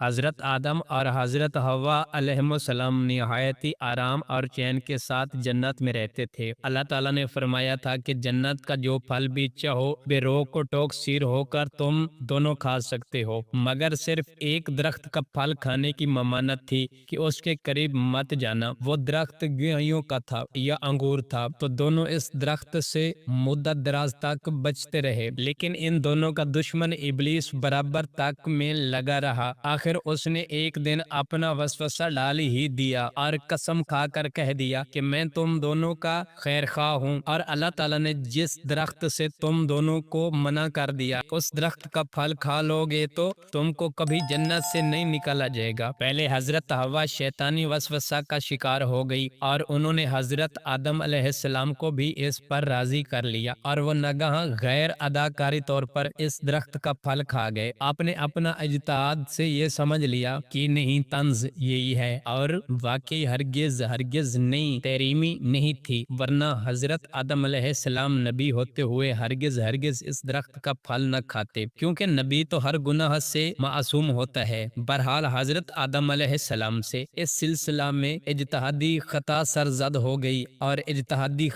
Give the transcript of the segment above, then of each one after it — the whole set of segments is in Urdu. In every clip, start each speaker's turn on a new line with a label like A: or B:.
A: حضرت آدم اور حضرت حوا علیہم السلام نہایت ہی آرام اور چین کے ساتھ جنت میں رہتے تھے۔ اللہ تعالیٰ نے فرمایا تھا کہ جنت کا جو پھل بھی چاہو بے روک و ٹوک سیر ہو کر تم دونوں کھا سکتے ہو، مگر صرف ایک درخت کا پھل کھانے کی ممانعت تھی کہ اس کے قریب مت جانا۔ وہ درخت گیہوں کا تھا یا انگور تھا، تو دونوں اس درخت سے مدت دراز تک بچتے رہے، لیکن ان دونوں کا دشمن ابلیس برابر تک میں لگا رہا۔ آخر اس نے ایک دن اپنا وسوسہ ڈال ہی دیا اور قسم کھا کر کہہ دیا کہ میں تم دونوں کا خیر خواہ ہوں، اور اللہ تعالیٰ نے جس درخت سے تم دونوں کو منع کر دیا اس درخت کا پھل کھا لو گے تو تم کو کبھی جنت سے نہیں نکالا جائے گا۔ پہلے حضرت حوا شیطانی وسوسہ کا شکار ہو گئی اور انہوں نے حضرت آدم علیہ السلام کو بھی اس پر راضی کر لیا، اور وہ ناگہاں غیر اداکاری طور پر اس درخت کا پھل کھا گئے۔ آپ نے اپنا اجتہاد سے یہ سمجھ لیا کہ نہیں، طنز یہی ہے، اور واقعی ہرگز نہیں، تحریمی نہیں تھی، ورنہ حضرت آدم علیہ السلام نبی ہوتے ہوئے ہرگز اس درخت کا پھل نہ کھاتے، کیونکہ نبی تو ہر گناہ سے معصوم ہوتا ہے۔ بہرحال حضرت آدم علیہ السلام سے اس سلسلہ میں اجتہادی خطا سرزد ہو گئی، اور اجتہادی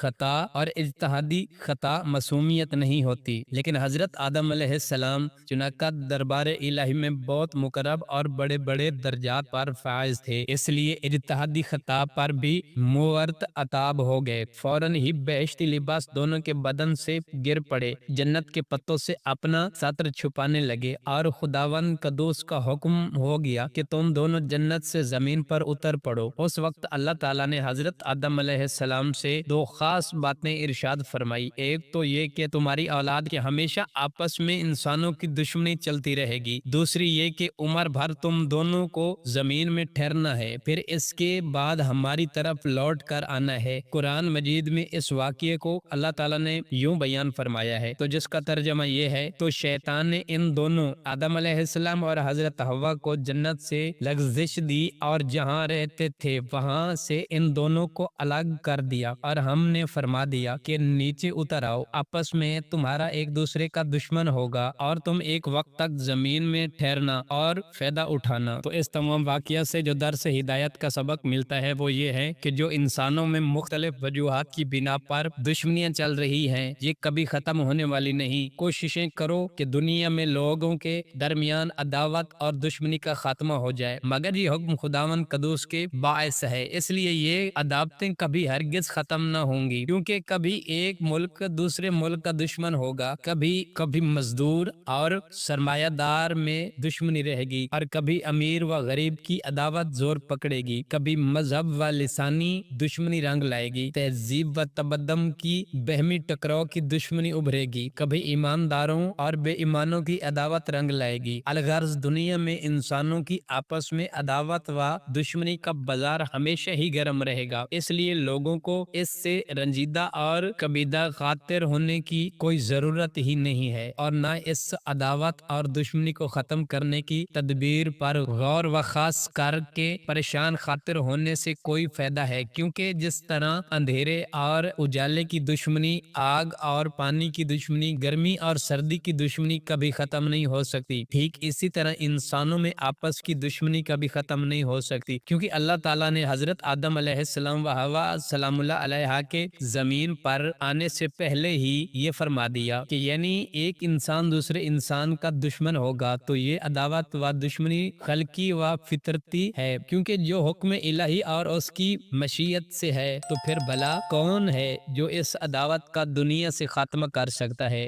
A: خطا معصومیت نہیں ہوتی، لیکن حضرت آدم علیہ السلام چنانچہ دربار الہی میں بہت مقرب اور بڑے بڑے درجات پر فائز تھے، اس لیے اجتہادی خطا پر بھی مورت عتاب ہو گئے۔ فوراً ہی بہشتی لباس دونوں کے بدن سے گر پڑے، جنت کے پتوں سے اپنا سطر چھپانے لگے، اور خداوند قدوس کا حکم ہو گیا کہ تم دونوں جنت سے زمین پر اتر پڑو۔ اس وقت اللہ تعالیٰ نے حضرت آدم علیہ السلام سے دو خاص باتیں ارشاد فرمائی۔ ایک تو یہ کہ تمہاری اولاد کے ہمیشہ آپس میں انسانوں کی دشمنی چلتی رہے گی، دوسری یہ کہ عمر بھر تم دونوں کو زمین میں ٹھہرنا ہے، پھر اس کے بعد ہماری طرف لوٹ کر آنا ہے۔ قرآن مجید میں اس واقعے کو اللہ تعالیٰ نے یوں بیان فرمایا ہے، تو جس کا ترجمہ یہ ہے، تو شیطان نے ان دونوں آدم علیہ السلام اور حضرت حوا کو جنت سے لغزش دی، اور جہاں رہتے تھے وہاں سے ان دونوں کو الگ کر دیا، اور ہم نے فرما دیا کہ نیچے اتر آؤ، آپس میں تمہارا ایک دوسرے کا دشمن ہوگا، اور تم ایک وقت تک زمین میں ٹھہرنا اور فائدہ اٹھانا۔ تو اس تمام واقعہ سے جو درس ہدایت کا سبق ملتا ہے وہ یہ ہے کہ جو انسانوں میں مختلف وجوہات کی بنا پر دشمنیاں چل رہی ہیں، یہ کبھی ختم ہونے والی نہیں۔ کوششیں کرو کہ دنیا میں لوگوں کے درمیان عداوت اور دشمنی کا خاتمہ ہو جائے، مگر یہ حکم خداوند قدوس کے باعث ہے، اس لیے یہ عداوتیں کبھی ہرگز ختم نہ ہوں گی، کیونکہ کبھی ایک ملک دوسرے ملک کا دشمن ہوگا، کبھی مزدور اور سرمایہ دار میں دشمنی رہے گی، اور کبھی امیر و غریب کی عداوت زور پکڑے گی، کبھی مذہب و لسانی دشمنی رنگ لائے گی، تہذیب و تمدن کی بہمی ٹکراؤ کی دشمنی ابھرے گی، کبھی ایمانداروں اور بے ایمانوں کی عداوت رنگ لائے گی۔ الغرض دنیا میں انسانوں کی آپس میں عداوت و دشمنی کا بازار ہمیشہ ہی گرم رہے گا، اس لیے لوگوں کو اس سے رنجیدہ اور کبیدہ خاطر ہونے کی کوئی ضرورت ہی نہیں ہے، اور نہ اس عداوت اور دشمنی کو ختم کرنے کی تدبیر پر غور و خوض کر کے پریشان خاطر ہونے سے کوئی فائدہ ہے، کیونکہ جس طرح اندھیرے اور اجالے کی دشمنی، آگ اور پانی کی دشمنی، گرمی اور سردی کی دشمنی کبھی ختم نہیں ہو سکتی، ٹھیک اسی طرح انسانوں میں آپس کی دشمنی کبھی ختم نہیں ہو سکتی، کیونکہ اللہ تعالیٰ نے حضرت آدم علیہ السلام و حوا سلام اللہ علیہ کے زمین پر آنے سے پہلے ہی یہ فرما دیا کہ یعنی ایک انسان دوسرے انسان کا دشمن ہوگا، تو یہ عداوت و دشمنی خلقی و فطرتی ہے، کیونکہ جو حکم الہی اور اس کی مشیت سے ہے، تو پھر بھلا کون ہے جو اس عداوت کا دنیا سے خاتمہ کر سکتا ہے۔